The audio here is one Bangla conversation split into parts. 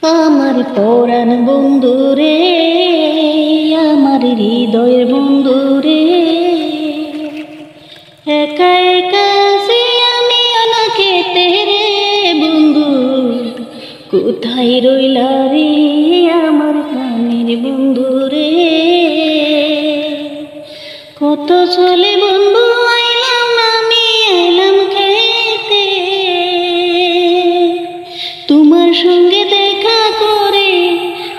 আমার পরাণ বন্ধু রে, আমার হৃদয়ের বন্ধু রে, একা একা আছি আমি অনাকেতে রে বন্ধু, কোথায় রইলা রে আমার প্রাণের বন্ধু রে। কত চলে বন্ধু আইলাম আমি আইলাম খেতে, তোমার সঙ্গে দেখা করে,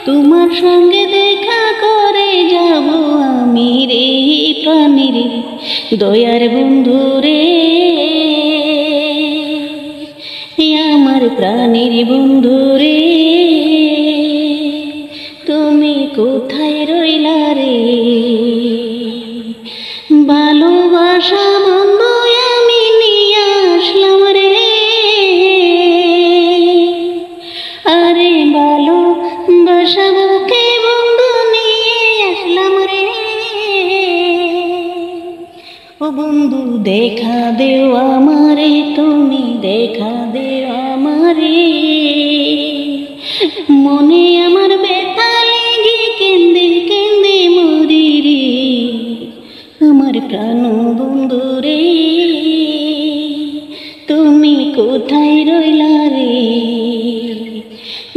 তোমার সঙ্গে দেখা করে যাব আমি রে প্রাণের দয়ার বন্ধু রে, আমার প্রাণের বন্ধু রে, তুমি কোথায় রইলা রে। ভালোবাসা বন্ধু আমি নিয়ে আসলাম রে, আরে ভালোবাসা বুকে বন্ধু নিয়ে আসলাম রে। ও বন্ধু দেখা দেও আমারে, তুমি দেখা দেও আমারে, মনে আমার ব্যথা লেগে কেন্দে কেন্দে মরি রে, আমার প্রাণ বন্ধু রে, তুমি কোথায় রইলা রে।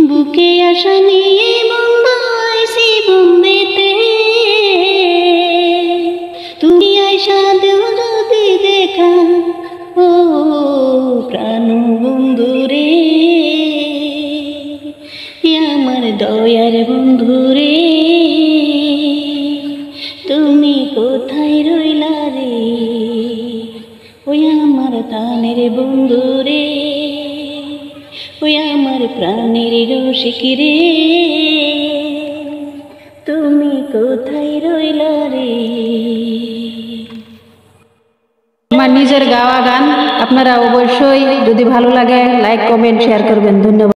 বুকে আশা নিয়ে বন্ধু আইছি বোম্বেতে, তুমি আইসা দেও যদি দেখা, ও প্রাণ বন্ধু রে, আমার দয়ার বন্ধু রে, তুমি কোথায় রইলা রে। ওই আমার প্রাণের বন্ধু রে, ওই আমার প্রাণের রসিক রে, তুমি কোথায় রইলা রে। আমার নিজের গাওয়া গান আপনারা অবশ্যই যদি ভালো লাগে লাইক কমেন্ট শেয়ার করবেন। ধন্যবাদ।